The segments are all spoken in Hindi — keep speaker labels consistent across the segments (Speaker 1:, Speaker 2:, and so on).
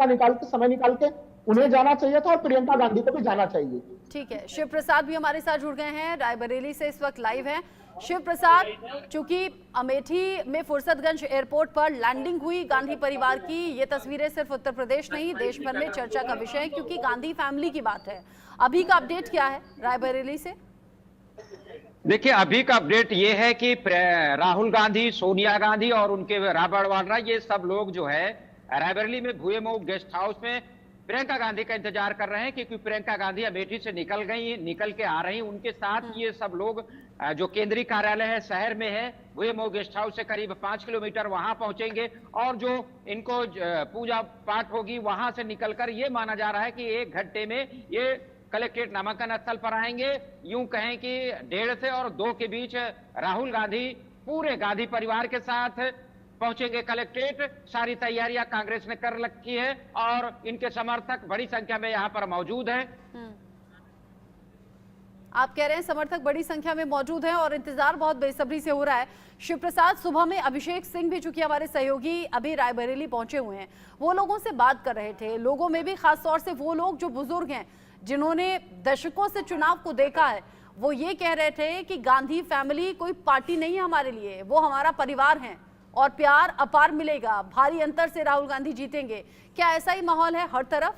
Speaker 1: निकाल के, समय निकाल के उन्हें जाना चाहिए था और प्रियंका गांधी को भी जाना चाहिए।
Speaker 2: ठीक है, शिव प्रसाद भी हमारे साथ जुड़ गए हैं, रायबरेली से इस वक्त लाइव हैं। शिव प्रसाद, चूंकि अमेठी में फुर्सतगंज एयरपोर्ट पर लैंडिंग हुई गांधी परिवार की, ये तस्वीरें सिर्फ उत्तर प्रदेश नहीं देश भर में चर्चा का विषय है, क्योंकि गांधी फैमिली की बात है। अभी का अपडेट क्या है रायबरेली से?
Speaker 3: देखिए, अभी का अपडेट ये है कि राहुल गांधी, सोनिया गांधी और उनके रॉबर्ट वाड्रा, ये सब लोग जो है रायबरेली में भूयमो गेस्ट हाउस में प्रियंका गांधी का इंतजार कर रहे हैं, क्योंकि प्रियंका गांधी अमेठी से निकल के आ रही। उनके साथ ये सब लोग जो केंद्रीय कार्यालय है शहर में है, भूयमो गेस्ट हाउस से करीब 5 किलोमीटर वहां पहुंचेंगे और जो इनको पूजा पाठ होगी वहां से निकलकर ये माना जा रहा है कि 1 घंटे में ये कलेक्ट्रेट नामांकन स्थल पर आएंगे। यूं कहें कि 1:30 से और 2 के बीच राहुल गांधी पूरे गांधी परिवार के साथ पहुंचेंगे कलेक्ट्रेट। सारी तैयारियां कांग्रेस ने कर रखी है और इनके समर्थक बड़ी संख्या में यहां पर मौजूद हैं।
Speaker 2: आप कह रहे हैं समर्थक बड़ी संख्या में मौजूद हैं और इंतजार बहुत बेसब्री से हो रहा है। शिव प्रसाद, सुबह में अभिषेक सिंह भी, चूंकि हमारे सहयोगी अभी रायबरेली पहुंचे हुए हैं, वो लोगों से बात कर रहे थे। लोगों में भी खासतौर से वो लोग जो बुजुर्ग हैं, जिन्होंने दशकों से चुनाव को देखा है, वो ये कह रहे थे कि गांधी फैमिली कोई पार्टी नहीं है हमारे लिए, वो हमारा परिवार है और प्यार अपार मिलेगा, भारी अंतर से राहुल गांधी जीतेंगे। क्या ऐसा ही माहौल है हर तरफ?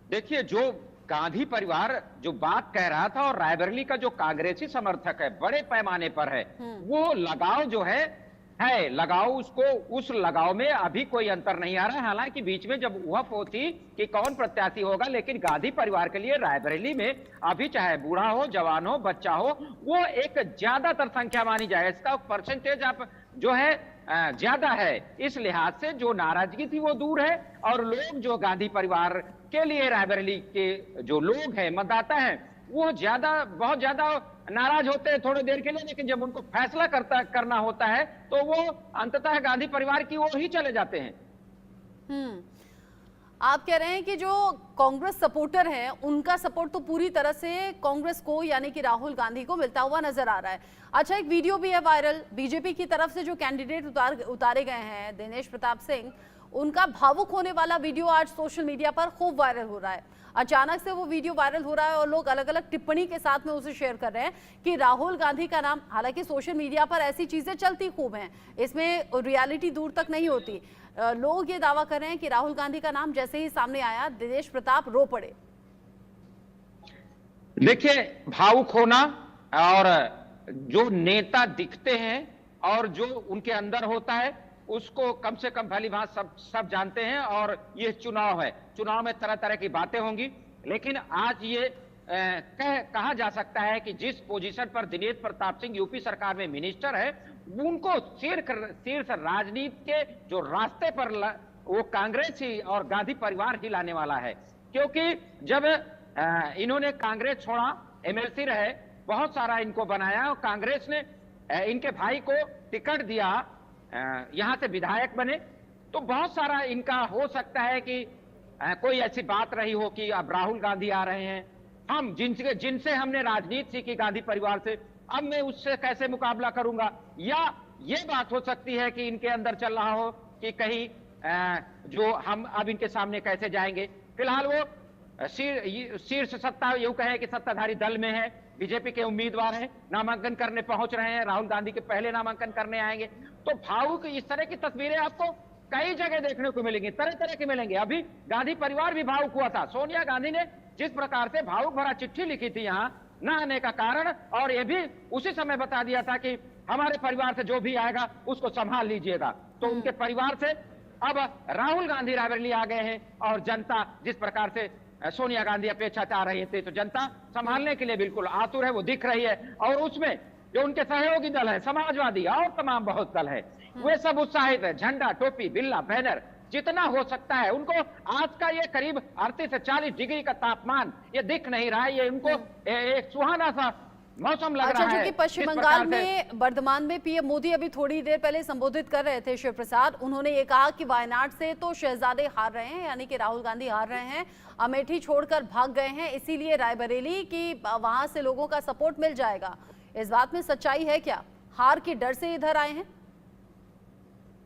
Speaker 3: देखिए, जो गांधी परिवार जो बात कह रहा था और रायबरेली का जो कांग्रेसी समर्थक है बड़े पैमाने पर है, वो लगाव जो है लगाव, उसको उस लगाव में अभी कोई अंतर नहीं आ रहा है। हालांकि बीच में जब वह होती कि कौन प्रत्याशी होगा, लेकिन गांधी परिवार के लिए रायबरेली में अभी चाहे बूढ़ा हो, जवान हो, बच्चा हो, वो एक ज्यादातर संख्या मानी जाए। इसका परसेंटेज आप जो है ज्यादा है। इस लिहाज से जो नाराजगी थी वो दूर है और लोग जो गांधी परिवार के लिए रायबरेली के जो लोग हैं, मतदाता हैं, वो बहुत ज्यादा नाराज होते हैं थोड़ी देर के लिए, लेकिन जब उनको फैसला करना होता है तो वो अंततः गांधी परिवार की ओर ही चले जाते हैं।
Speaker 2: आप कह रहे हैं कि जो कांग्रेस सपोर्टर हैं, उनका सपोर्ट तो पूरी तरह से कांग्रेस को यानी कि राहुल गांधी को मिलता हुआ नजर आ रहा है। अच्छा, एक वीडियो भी है वायरल, बीजेपी की तरफ से जो कैंडिडेट उतारे गए हैं, दिनेश प्रताप सिंह, उनका भावुक होने वाला वीडियो आज सोशल मीडिया पर खूब वायरल हो रहा है। अचानक से वो वीडियो वायरल हो रहा है और लोग अलग अलग टिप्पणी के साथ में उसे शेयर कर रहे हैं कि राहुल गांधी का नाम, हालांकि सोशल मीडिया पर ऐसी चीजें चलती खूब हैं, इसमें रियलिटी दूर तक नहीं होती। लोग ये दावा कर रहे हैं कि राहुल गांधी का नाम जैसे ही सामने आया, दिनेश प्रताप रो पड़े।
Speaker 3: देखिए, भावुक होना और जो नेता दिखते हैं और जो उनके अंदर होता है उसको कम से कम भली भांति सब जानते हैं। और ये चुनाव है, चुनाव में तरह तरह की बातें होंगी, लेकिन आज ये कहा जा सकता है कि जिस पोजीशन पर दिनेश प्रताप सिंह यूपी सरकार में मिनिस्टर है, उनको शीर्ष राजनीति के जो रास्ते पर वो कांग्रेस ही और गांधी परिवार ही लाने वाला है। क्योंकि जब इन्होंने कांग्रेस छोड़ा, एमएलसी रहे, बहुत सारा इनको बनाया और कांग्रेस ने इनके भाई को टिकट दिया, यहां से विधायक बने, तो बहुत सारा इनका हो सकता है कि कोई ऐसी बात रही हो कि अब राहुल गांधी आ रहे हैं, हम जिनसे हमने राजनीति सीखी गांधी परिवार से, अब मैं उससे कैसे मुकाबला करूंगा। या ये बात हो सकती है कि इनके अंदर चल रहा हो कि कहीं जो हम अब इनके सामने कैसे जाएंगे। फिलहाल वो शीर्ष सत्ता, यूं कहें कि सत्ताधारी दल में है, बीजेपी के उम्मीदवार हैं, नामांकन करने पहुंच रहे हैं, राहुल गांधी के पहले नामांकन करने आएंगे। तो भावुक इस तरह की तस्वीरें आपको कई जगह देखने को मिलेंगी, तरह तरह के मिलेंगे। अभी गांधी परिवार भी भावुक हुआ था, सोनिया गांधी ने जिस प्रकार से भावुक भरा चिट्ठी लिखी थी यहाँ न आने का कारण, और ये भी उसी समय बता दिया था कि हमारे परिवार से जो भी आएगा उसको संभाल लीजिएगा। तो उनके परिवार से अब राहुल गांधी रायबरेली आ गए हैं और जनता जिस प्रकार से सोनिया गांधी अपेक्षा चाह रही थी, तो जनता संभालने के लिए बिल्कुल आतुर है, वो दिख रही है। और उसमें जो उनके सहयोगी दल है, समाजवादी और तमाम बहुत दल है, वे सब उत्साहित है। झंडा, टोपी, बिल्ला, बैनर, जितना हो सकता है उनको। आज का ये करीब 38 से 40 डिग्री का तापमान ये दिख नहीं रहा है, ये उनको एक सुहाना सा मौसम लग रहा है।
Speaker 2: जो कि पश्चिम बंगाल में वर्धमान में पीएम मोदी अभी थोड़ी देर पहले संबोधित कर रहे थे शिव प्रसाद, उन्होंने ये कहा कि वायनाड से तो शहजादे हार रहे हैं, यानी कि राहुल गांधी हार रहे हैं, अमेठी छोड़कर भाग गए हैं, इसीलिए रायबरेली की वहां से लोगों का सपोर्ट मिल जाएगा। इस बात में सच्चाई है क्या? हार के डर से इधर आए हैं?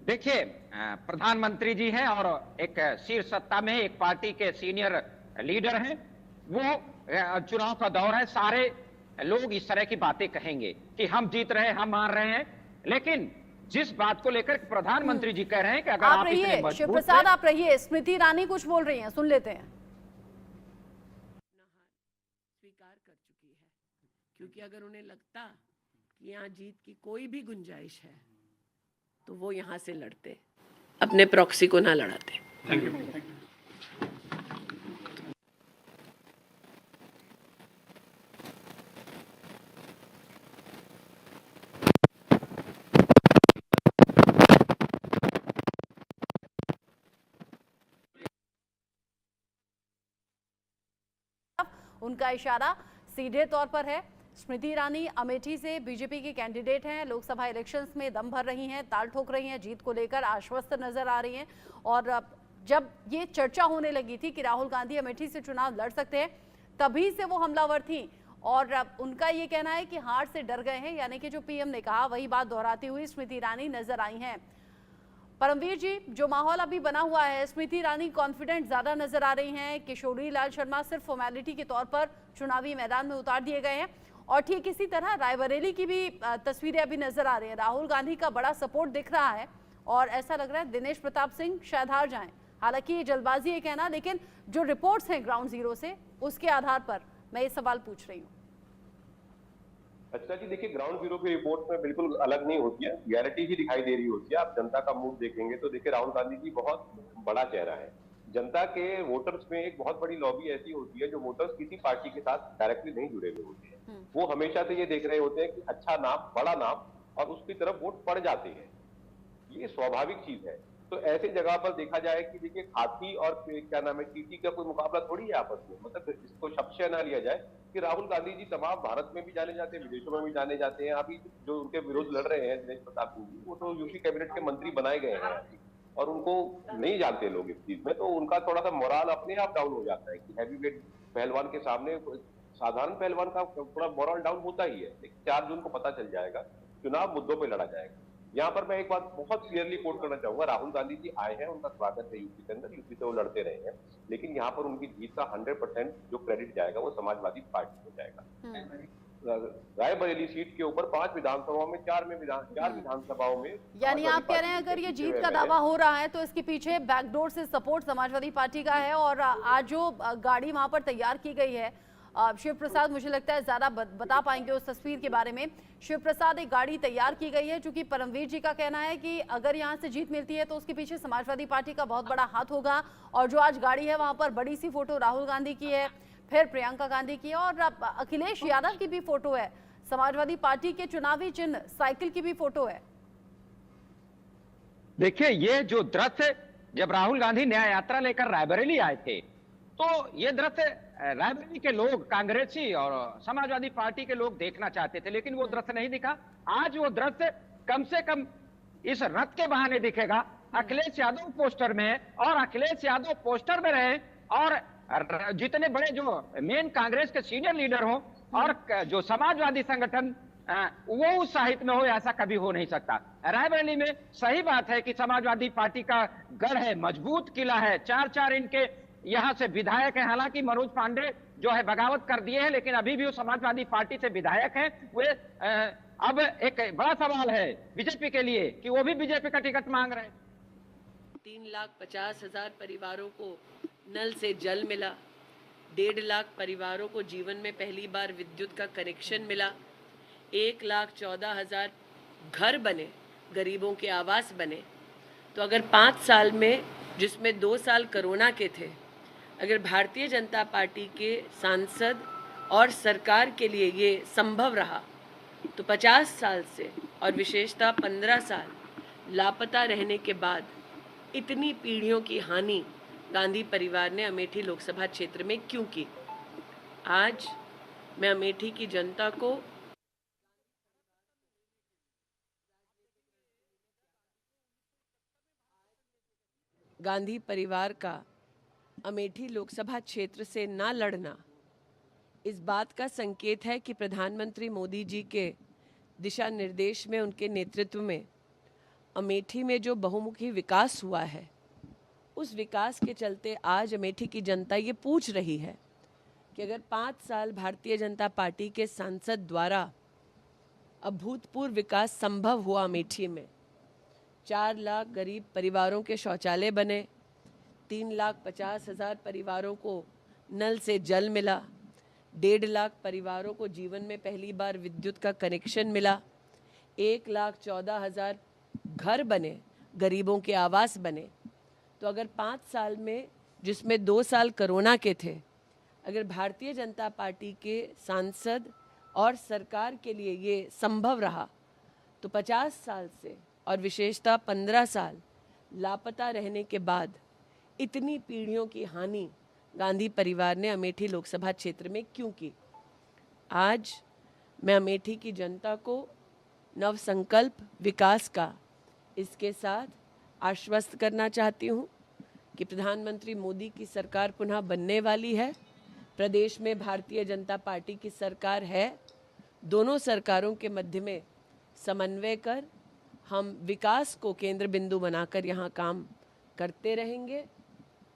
Speaker 3: देखिए, प्रधानमंत्री जी हैं और एक शीर्ष सत्ता में एक पार्टी के सीनियर लीडर हैं। वो चुनाव का दौर है, सारे लोग इस तरह की बातें कहेंगे कि हम जीत रहे हैं, हम मान रहे हैं। लेकिन जिस बात को लेकर प्रधानमंत्री जी कह रहे हैं कि अगर आप इतने मजबूत
Speaker 2: शिव प्रसाद आप रहिए, स्मृति ईरानी कुछ बोल रही हैं, सुन लेते हैं।
Speaker 4: स्वीकार कर चुकी है, क्योंकि अगर उन्हें लगता कि यहाँ जीत की कोई भी गुंजाइश है तो वो यहाँ से लड़ते, अपने प्रॉक्सी को ना लड़ाते।
Speaker 5: Thank you.
Speaker 2: उनका इशारा सीधे तौर पर है। स्मृति ईरानी अमेठी से बीजेपी की कैंडिडेट हैं, लोकसभा इलेक्शंस में दम भर रही हैं, ताल ठोक रही हैं, जीत को लेकर आश्वस्त नजर आ रही हैं। और जब ये चर्चा होने लगी थी कि राहुल गांधी अमेठी से चुनाव लड़ सकते हैं, तभी से वो हमलावर थी। और उनका ये कहना है कि हार से डर गए हैं, यानी कि जो पीएम ने कहा वही बात दोहराती हुई स्मृति ईरानी नजर आई हैं। परमवीर जी, जो माहौल अभी बना हुआ है, स्मृति ईरानी कॉन्फिडेंट ज्यादा नजर आ रही हैं, किशोरी लाल शर्मा सिर्फ फॉर्मेलिटी के तौर पर चुनावी मैदान में उतार दिए गए हैं। और ठीक इसी तरह रायबरेली की भी तस्वीरें अभी नजर आ रही हैं। राहुल गांधी का बड़ा सपोर्ट दिख रहा है और ऐसा लग रहा है दिनेश प्रताप सिंह शायद हार जाएं। हालांकि ये जल्दबाजी है कहना, लेकिन जो रिपोर्ट्स हैं ग्राउंड जीरो से, उसके आधार पर मैं ये सवाल पूछ रही हूँ।
Speaker 6: अच्छा जी, देखिए ग्राउंड जीरो की रिपोर्ट में बिल्कुल अलग नहीं होती है, रियलिटी ही दिखाई दे रही होती है। आप जनता का मूड देखेंगे तो देखिए राहुल गांधी जी बहुत बड़ा चेहरा है। जनता के वोटर्स में एक बहुत बड़ी लॉबी ऐसी होती है जो वोटर्स किसी पार्टी के साथ डायरेक्टली नहीं जुड़े हुए होते हैं। वो हमेशा से ये देख रहे होते हैं कि अच्छा नाम, बड़ा नाम, और उसकी तरफ वोट पड़ जाते हैं। ये स्वाभाविक चीज है। तो ऐसे जगह पर देखा जाए कि देखिए हाथी और क्या नाम है, टीटी का कोई मुकाबला थोड़ी है आपस में। मतलब इसको शब्द ना लिया जाए कि राहुल गांधी जी तमाम भारत में भी जाने जाते हैं, विदेशों में भी जाने जाते हैं। अभी जो उनके विरोध लड़ रहे हैं दिनेश प्रताप सिंह जी, वो तो यूपी कैबिनेट के मंत्री बनाए गए हैं और उनको नहीं जानते लोग इस चीज में। तो उनका थोड़ा सा मोराल अपने आप डाउन हो जाता है कि हैवीवेट पहलवान के सामने साधारण पहलवान का थोड़ा मोरल डाउन होता ही है। लेकिन 4 जून को पता चल जाएगा, चुनाव मुद्दों पे लड़ा जाएगा। यहाँ पर मैं एक बात बहुत क्लियरली कोट करना चाहूंगा, राहुल गांधी जी आए हैं, उनका स्वागत है यूपी के अंदर, यूपी से वो लड़ते रहे हैं। लेकिन यहाँ पर उनकी जीत का 100% जो क्रेडिट जाएगा वो समाजवादी पार्टी को जाएगा। रायबरेली सीट के ऊपर 5 विधानसभाओं में 4 विधानसभाओं में,
Speaker 2: यानी आप कह रहे हैं अगर ये जीत का दावा हो रहा है तो इसके पीछे बैकडोर से सपोर्ट समाजवादी पार्टी का है। और आज जो गाड़ी वहां पर तैयार की गई है, शिव प्रसाद मुझे लगता है ज्यादा बता पाएंगे उस तस्वीर के बारे में। शिव प्रसाद, एक गाड़ी तैयार की गई है, चूंकि परमवीर जी का कहना है कि अगर यहाँ से जीत मिलती है तो उसके पीछे समाजवादी पार्टी का बहुत बड़ा हाथ होगा। और जो आज गाड़ी है वहां पर बड़ी सी फोटो राहुल गांधी की है, फिर प्रियंका गांधी की है और अखिलेश यादव की भी फोटो है। समाजवादी पार्टी के चुनावी चिन्ह साइकिल की भी फोटो है।
Speaker 3: देखिए ये जो दृश्य जब राहुल गांधी न्याय यात्रा लेकर रायबरेली आए थे, तो ये दृश्य रायबरेली के लोग, कांग्रेसी और समाजवादी पार्टी के लोग देखना चाहते थे, लेकिन वो दृश्य नहीं दिखा। आज वो दृश्य कम से कम इस रथ के बहाने दिखेगा। अखिलेश यादव पोस्टर में है और अखिलेश यादव पोस्टर में रहे और जितने बड़े जो मेन कांग्रेस के सीनियर लीडर हो और जो समाजवादी संगठन वो उस साहित्य में हो, ऐसा कभी हो नहीं सकता। रायबरेली में सही बात है कि समाजवादी पार्टी का गढ़ है, मजबूत किला है, 4 इनके यहाँ से विधायक हैं। हालांकि मनोज पांडे जो है बगावत कर दिए हैं, लेकिन अभी भी वो समाजवादी पार्टी से विधायक हैं। वे अब एक बड़ा सवाल है बीजेपी के लिए कि वो भी बीजेपी का टिकट मांग रहे हैं।
Speaker 4: 3,50,000 परिवारों को नल से जल मिला, 1.5 लाख परिवारों को जीवन में पहली बार विद्युत का कनेक्शन मिला, 1,14,000 घर बने, गरीबों के आवास बने। तो अगर 5 साल में, जिसमें 2 साल कोरोना के थे, अगर भारतीय जनता पार्टी के सांसद और सरकार के लिए ये संभव रहा, तो 50 साल से और विशेषतः 15 साल लापता रहने के बाद इतनी पीढ़ियों की हानि गांधी परिवार ने अमेठी लोकसभा क्षेत्र में क्यों की? आज मैं अमेठी की जनता को गांधी परिवार का अमेठी लोकसभा क्षेत्र से ना लड़ना इस बात का संकेत है कि प्रधानमंत्री मोदी जी के दिशा निर्देश में, उनके नेतृत्व में अमेठी में जो बहुमुखी विकास हुआ है, उस विकास के चलते आज अमेठी की जनता ये पूछ रही है कि अगर 5 साल भारतीय जनता पार्टी के सांसद द्वारा अभूतपूर्व विकास संभव हुआ अमेठी में, 4 लाख गरीब परिवारों के शौचालय बने, 3,50,000 परिवारों को नल से जल मिला, 1.5 लाख परिवारों को जीवन में पहली बार विद्युत का कनेक्शन मिला, 1,14,000 घर बने, गरीबों के आवास बने, तो अगर 5 साल में, जिसमें 2 साल कोरोना के थे, अगर भारतीय जनता पार्टी के सांसद और सरकार के लिए ये संभव रहा, तो 50 साल से और विशेषतः 15 साल लापता रहने के बाद इतनी पीढ़ियों की हानि गांधी परिवार ने अमेठी लोकसभा क्षेत्र में क्यों की? आज मैं अमेठी की जनता को नव संकल्प विकास का इसके साथ आश्वस्त करना चाहती हूँ कि प्रधानमंत्री मोदी की सरकार पुनः बनने वाली है। प्रदेश में भारतीय जनता पार्टी की सरकार है। दोनों सरकारों के मध्य में समन्वय कर हम विकास को केंद्र बिंदु बनाकर यहाँ काम करते रहेंगे।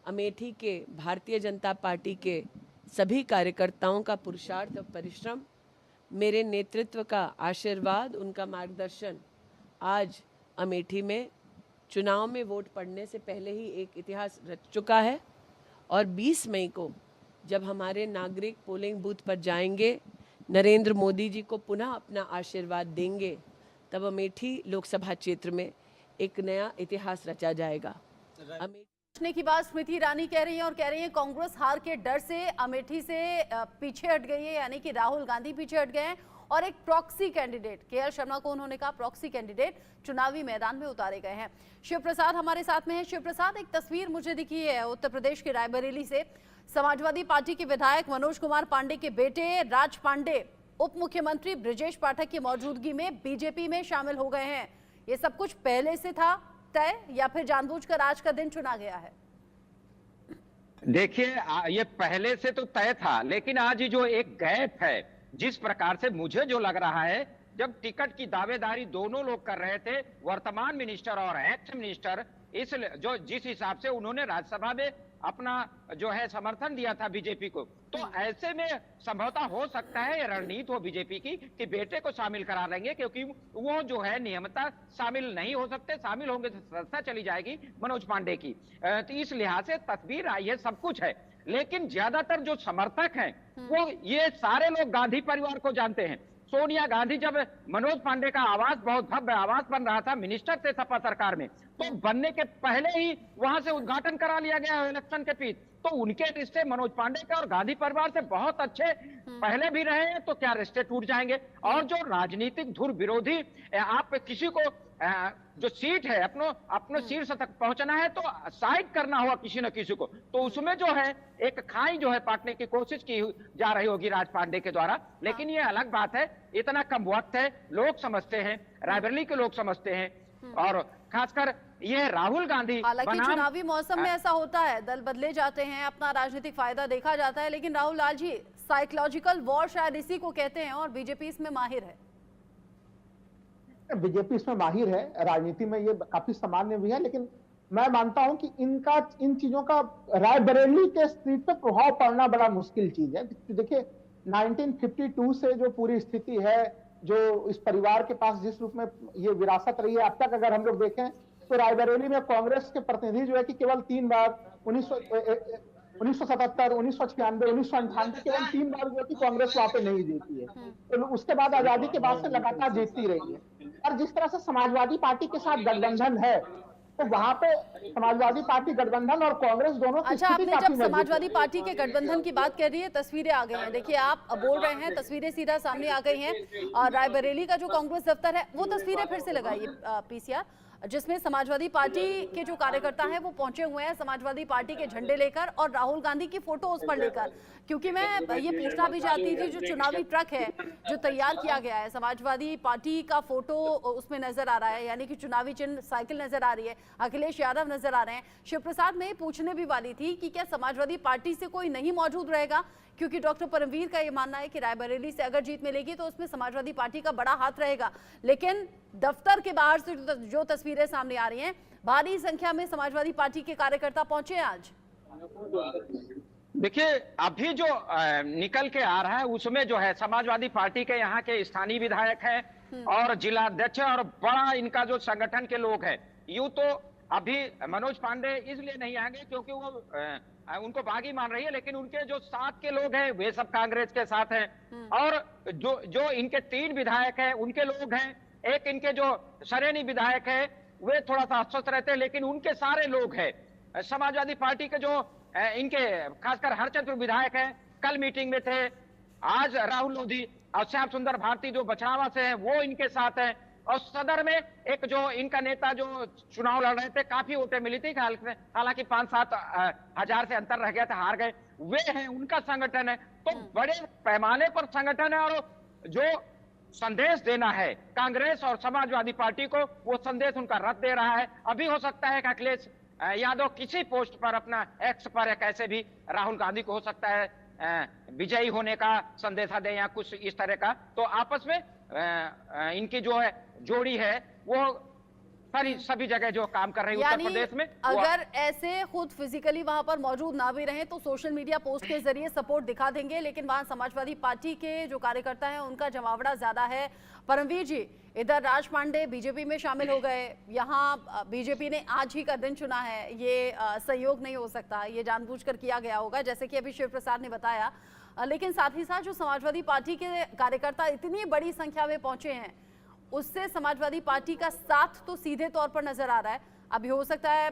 Speaker 4: अमेठी के भारतीय जनता पार्टी के सभी कार्यकर्ताओं का पुरुषार्थ और परिश्रम, मेरे नेतृत्व का आशीर्वाद, उनका मार्गदर्शन आज अमेठी में चुनाव में वोट पड़ने से पहले ही एक इतिहास रच चुका है। और 20 मई को जब हमारे नागरिक पोलिंग बूथ पर जाएंगे, नरेंद्र मोदी जी को पुनः अपना आशीर्वाद देंगे, तब अमेठी लोकसभा क्षेत्र में एक नया इतिहास रचा जाएगा।
Speaker 2: पूछने की बात स्मृति ईरानी कह रही है और कह रही है कांग्रेस हार के डर से अमेठी से पीछे हट गई है, यानी कि राहुल गांधी पीछे हट गए हैं और एक प्रॉक्सी कैंडिडेट के.एल. शर्मा को उन्होंने कहा प्रॉक्सी कैंडिडेट चुनावी मैदान में उतारे गए हैं। शिव प्रसाद हमारे साथ में है। शिव प्रसाद, एक तस्वीर मुझे दिखी है उत्तर प्रदेश के रायबरेली से। समाजवादी पार्टी के विधायक मनोज कुमार पांडे के बेटे राज पांडे उप मुख्यमंत्री ब्रिजेश पाठक की मौजूदगी में बीजेपी में शामिल हो गए हैं। ये सब कुछ पहले से था तय या फिर जानबूझकर आज का दिन चुना गया है?
Speaker 3: देखिए, ये पहले से तो तय था, लेकिन आज जो एक गैप है, जिस प्रकार से मुझे जो लग रहा है, जब टिकट की दावेदारी दोनों लोग कर रहे थे, वर्तमान मिनिस्टर और एक्स मिनिस्टर, इस जो जिस हिसाब से उन्होंने राज्यसभा में अपना जो है समर्थन दिया था बीजेपी को, तो ऐसे में संभवतः हो सकता है ये रणनीति हो बीजेपी की कि बेटे को शामिल करा लेंगे, क्योंकि वो जो है नियमतः शामिल नहीं हो सकते, शामिल होंगे तो संस्था चली जाएगी मनोज पांडे की। तो इस लिहाज से तस्वीर आई है, सब कुछ है, लेकिन ज्यादातर जो समर्थक हैं वो ये सारे लोग गांधी परिवार को जानते हैं। सोनिया गांधी जब मनोज पांडे का आवास, बहुत भव्य आवास बन रहा था, मिनिस्टर थे सपा सरकार में, तो बनने के पहले ही वहां से उद्घाटन करा लिया गया इलेक्शन के बीच। तो उनके रिश्ते मनोज पांडे के और गांधी परिवार से बहुत अच्छे पहले भी रहे हैं, तो क्या रिश्ते टूट जाएंगे? और जो राजनीतिक धुर विरोधी, आप किसी को जो सीट है अपनो शीर्ष तक पहुंचना है तो साइड करना होगा किसी न किसी को, तो उसमें जो है एक खाई जो है पाटने की कोशिश की जा रही होगी राज पांडे के द्वारा। लेकिन ये अलग बात है, इतना कम वक्त है, लोग समझते हैं, रायबरेली के लोग समझते हैं, और खासकर ये राहुल गांधी।
Speaker 2: हालांकि चुनावी मौसम में ऐसा होता है, दल बदले जाते हैं, अपना राजनीतिक फायदा देखा जाता है, लेकिन राहुल लाल जी, साइकोलॉजिकल वॉर शायद इसी को कहते हैं और बीजेपी इसमें माहिर है।
Speaker 1: बीजेपी इसमें माहिर है, राजनीति में ये काफी सामान्य भी है, लेकिन मैं मानता हूं कि इन चीजों का रायबरेली के सीट पे प्रभाव पड़ना बड़ा मुश्किल चीज है। देखिए 1952 से जो पूरी स्थिति है, जो इस परिवार के पास जिस रूप में ये विरासत रही है अब तक, अगर हम लोग देखें तो रायबरेली में कांग्रेस के प्रतिनिधि जो है कि केवल 3 बार 1977, 1996, 1998 केवल 3 बार जो कि कांग्रेस वहां पे नहीं जीती है, तो उसके बाद आजादी के बाद से लगातार जीतती रही है। और जिस तरह से समाजवादी पार्टी के साथ गठबंधन है, तो वहां पे समाजवादी पार्टी गठबंधन और कांग्रेस दोनों की
Speaker 2: अच्छा, आपने जब समाजवादी पार्टी के गठबंधन की बात कर रही है, तस्वीरें आ गई हैं, देखिए आप बोल रहे हैं, तस्वीरें सीधा सामने आ गई हैं, और रायबरेली का जो कांग्रेस दफ्तर है वो तस्वीरें फिर से लगाइए पीसीआर, जिसमें समाजवादी पार्टी के जो कार्यकर्ता हैं वो पहुंचे हुए हैं समाजवादी पार्टी के झंडे लेकर और राहुल गांधी की फोटो उस पर लेकर। क्योंकि मैं ये पूछना भी चाहती थी, जो चुनावी ट्रक है जो तैयार किया गया है, समाजवादी पार्टी का फोटो उसमें नजर आ रहा है, यानी कि चुनावी चिन्ह साइकिल नजर आ रही है, अखिलेश यादव नजर आ रहे हैं। शिव प्रसाद, मैं पूछने भी वाली थी कि क्या समाजवादी पार्टी से कोई नहीं मौजूद रहेगा, क्योंकि डॉक्टर परमवीर का ये मानना है कि रायबरेली से अगर जीत मिलेगी तो उसमें समाजवादी पार्टी का बड़ा हाथ रहेगा, लेकिन दफ्तर के बाहर से जो तस्वीरें सामने आ रही हैं, भारी संख्या में समाजवादी पार्टी के कार्यकर्ता पहुंचे हैं आज।
Speaker 3: देखिए, अभी जो निकल के आ रहा है उसमें जो है समाजवादी पार्टी के यहाँ के स्थानीय विधायक हैं और जिला अध्यक्ष और बड़ा इनका जो संगठन के लोग हैं। यूं तो अभी मनोज पांडे इसलिए नहीं आएंगे क्योंकि वो उनको बागी मान रही है, लेकिन उनके जो साथ के लोग हैं वे सब कांग्रेस के साथ हैं और जो इनके 3 विधायक हैं उनके लोग हैं, एक इनके जो सरेनी विधायक है वे थोड़ा सा अस्वस्थ रहते हैं, लेकिन उनके सारे लोग हैं। समाजवादी पार्टी के जो इनके खासकर हरचंद्र विधायक हैं कल मीटिंग में थे, आज राहुल लोधी और श्याम सुंदर भारती जो बछड़ावा से हैं वो इनके साथ हैं और सदर में एक जो इनका नेता जो चुनाव लड़ रहे थे काफी वोटें मिली थी, हालांकि 5-7 हजार से अंतर रह गया था, हार गए, वे हैं, उनका संगठन है। तो बड़े पैमाने पर संगठन है और जो संदेश देना है कांग्रेस और समाजवादी पार्टी को वो संदेश उनका रद्द दे रहा है। अभी हो सकता है कि अखिलेश यादव किसी पोस्ट पर अपना एक्स पर कैसे भी राहुल गांधी को हो सकता है विजयी होने का संदेशा दे या कुछ इस तरह का। तो आपस में इनकी जो है जोड़ी है वो सभी जगह जो काम कर रही है उत्तर प्रदेश में,
Speaker 2: अगर ऐसे खुद फिजिकली वहां पर मौजूद ना भी रहे तो सोशल मीडिया पोस्ट के जरिए सपोर्ट दिखा देंगे, लेकिन वहां समाजवादी पार्टी के जो कार्यकर्ता हैं उनका जमावड़ा ज्यादा है। परमवीर जी, इधर राज पांडे बीजेपी में शामिल हो गए, यहाँ बीजेपी ने आज ही का दिन चुना है, ये सहयोग नहीं हो सकता, ये जानबूझकर किया गया होगा जैसे कि अभी शिव प्रसाद ने बताया, लेकिन साथ ही साथ जो समाजवादी पार्टी के कार्यकर्ता इतनी बड़ी संख्या में पहुंचे हैं उससे समाजवादी पार्टी का साथ तो सीधे तौर पर नजर आ रहा है। अभी हो सकता है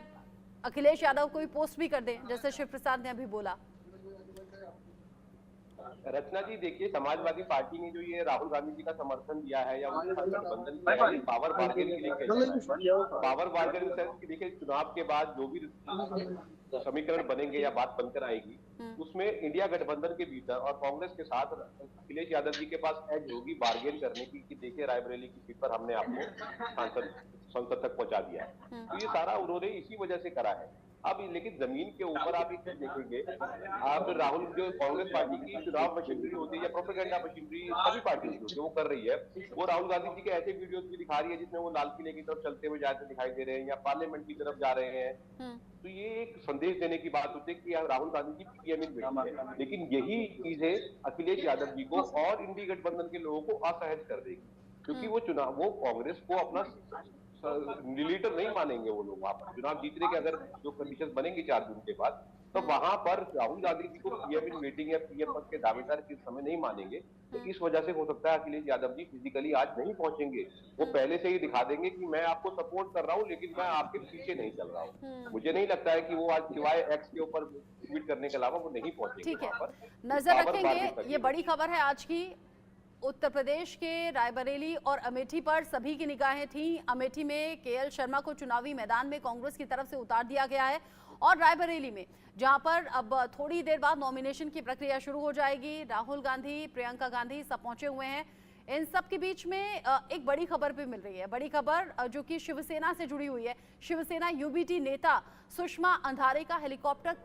Speaker 2: अखिलेश यादव कोई पोस्ट भी कर दें जैसे शिव प्रसाद ने अभी बोला।
Speaker 6: रचना जी, देखिए, समाजवादी पार्टी ने जो ये राहुल गांधी जी का समर्थन दिया है या उनके साथ गठबंधन किया है, पावर बार्गेन के लिए पावर बार्गेन देखिए, चुनाव के बाद जो भी समीकरण बनेंगे या बात बनकर आएगी उसमें इंडिया गठबंधन के भीतर और कांग्रेस के साथ अखिलेश यादव जी के पास एज होगी बार्गेन करने की कि देखिए रायबरेली की सीट पर हमने आपको संसद तक पहुंचा दिया है। तो ये सारा उन्होंने इसी वजह से करा है। अब लेकिन जमीन के ऊपर आप एक चीज देखेंगे, आप राहुल जो कांग्रेस पार्टी की चुनाव मशीनरी होती है या प्रोपेगेंडा मशीनरी सभी पार्टी की होती है वो कर रही है, वो राहुल गांधी जी के ऐसे वीडियोस भी दिखा रही है जिसमें वो लाल किले की तरफ चलते हुए जाते दिखाई दे रहे हैं या पार्लियामेंट की तरफ जा रहे हैं। तो ये एक संदेश देने की बात होती है कि Rahul Gandhi ji PM in waiting है, लेकिन यही चीजें अखिलेश यादव जी को और इंडी गठबंधन के लोगों को असहज कर देगी, क्योंकि वो कांग्रेस को अपना लीडर नहीं मानेंगे। वो लोग वहां पर चुनाव जीतने के अगर जो कंडीशन बनेंगी 4 जून के बाद, तो वहां पर राहुल गांधी जी को पीएम इन वेटिंग या पीएम पद के दावेदार किस समय नहीं मानेंगे। तो इस वजह से हो सकता है अखिलेश यादव जी फिजिकली आज नहीं पहुंचेंगे, वो पहले से ही दिखा देंगे कि मैं आपको सपोर्ट कर रहा हूं लेकिन मैं आपके पीछे नहीं चल रहा हूं। मुझे नहीं लगता है कि वो आज सिवाय एक्स के ऊपर ट्वीट करने के अलावा वो नहीं पहुंचेंगे।
Speaker 2: ठीक है, नजर रखेंगे। ये बड़ी खबर है आज की। उत्तर प्रदेश के रायबरेली और अमेठी पर सभी की निगाहें थीं। अमेठी में केएल शर्मा को चुनावी मैदान में कांग्रेस की तरफ से उतार दिया गया है और रायबरेली में जहां पर अब थोड़ी देर बाद नॉमिनेशन की प्रक्रिया शुरू हो जाएगी, राहुल गांधी, प्रियंका गांधी सब पहुंचे हुए हैं। इन सब के बीच में एक बड़ी खबर भी मिल रही है, बड़ी खबर जो कि शिवसेना से जुड़ी हुई है। शिवसेना यूबीटी नेता सुषमा अंधारे का हेलीकॉप्टर